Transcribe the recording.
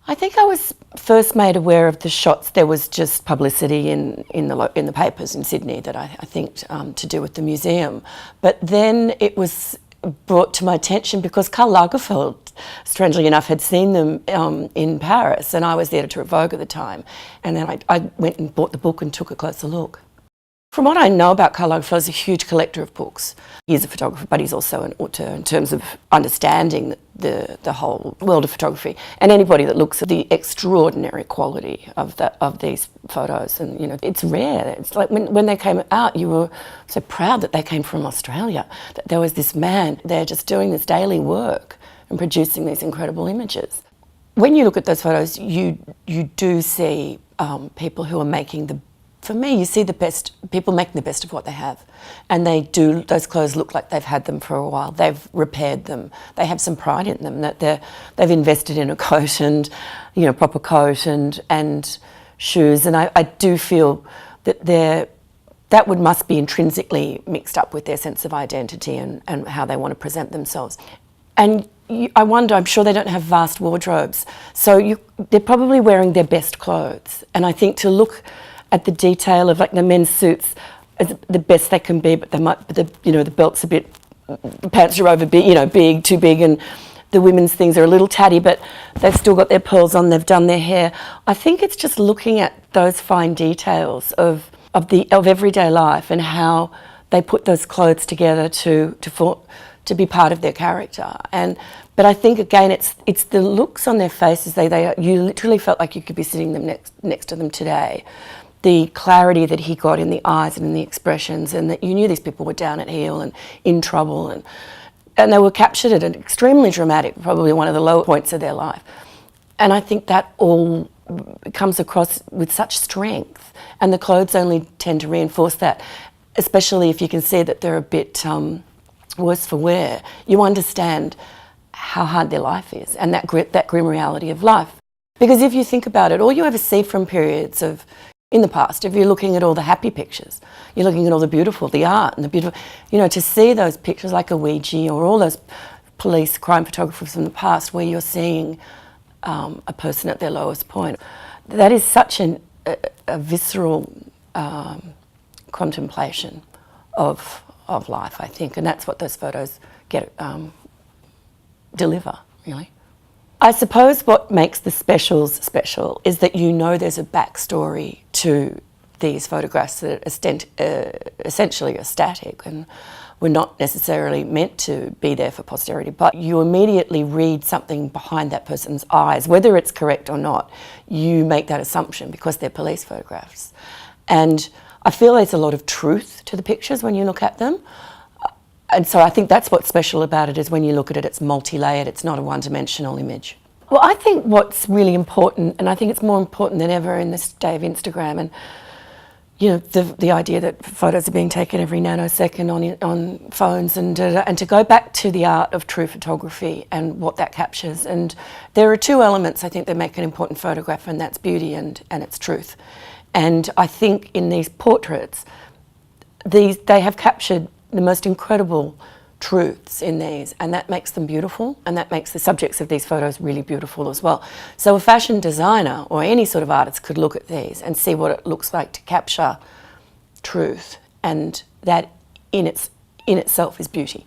I think I was first made aware of the shots. There was just publicity in the papers in Sydney that I think to do with the museum. But then it was brought to my attention because Karl Lagerfeld, strangely enough, had seen them in Paris, and I was the editor of Vogue at the time. And then I went and bought the book and took a closer look. From what I know about Karl Lagerfeld, he's a huge collector of books. He's a photographer, but he's also an auteur in terms of understanding the whole world of photography. And anybody that looks at the extraordinary quality of these photos, and you know, it's rare. It's like when they came out, you were so proud that they came from Australia, that there was this man there just doing this daily work and producing these incredible images. When you look at those photos, you do see people who are making for me, you see the best, people making the best of what they have. And those clothes look like they've had them for a while. They've repaired them. They have some pride in them, that they've invested in a coat and, you know, proper coat and shoes. And I do feel that that must be intrinsically mixed up with their sense of identity and how they want to present themselves. And I wonder, I'm sure they don't have vast wardrobes. So they're probably wearing their best clothes. And I think to look at the detail of like the men's suits as the best they can be, but the belt's a bit, pants are over big, you know, too big, and the women's things are a little tatty, but they've still got their pearls on, they've done their hair. I think it's just looking at those fine details of everyday life and how they put those clothes together to be part of their character. But I think again, it's the looks on their faces. You literally felt like you could be sitting next to them today. The clarity that he got in the eyes and in the expressions, and that you knew these people were down at heel and in trouble, and they were captured at an extremely dramatic, probably one of the low points of their life. And I think that all comes across with such strength, and the clothes only tend to reinforce that, especially if you can see that they're a bit worse for wear. You understand how hard their life is, and that grim reality of life. Because if you think about it, all you ever see from periods in the past, if you're looking at all the happy pictures, you're looking at all the art and the beautiful, you know, to see those pictures like a Ouija or all those police crime photographers from the past where you're seeing a person at their lowest point, that is such a visceral contemplation of life, I think, and that's what those photos deliver, really. I suppose what makes the specials special is that you know there's a backstory to these photographs that essentially are static and were not necessarily meant to be there for posterity, but you immediately read something behind that person's eyes. Whether it's correct or not, you make that assumption because they're police photographs. And I feel there's a lot of truth to the pictures when you look at them. And so I think that's what's special about it, is when you look at it, it's multi-layered, it's not a one-dimensional image. Well, I think what's really important, and I think it's more important than ever in this day of Instagram, and you know, the idea that photos are being taken every nanosecond on phones, and to go back to the art of true photography and what that captures. And there are two elements I think that make an important photograph, and that's beauty and its truth. And I think in these portraits, they have captured the most incredible truths in these, and that makes them beautiful, and that makes the subjects of these photos really beautiful as well. So a fashion designer or any sort of artist could look at these and see what it looks like to capture truth, and that in itself is beauty.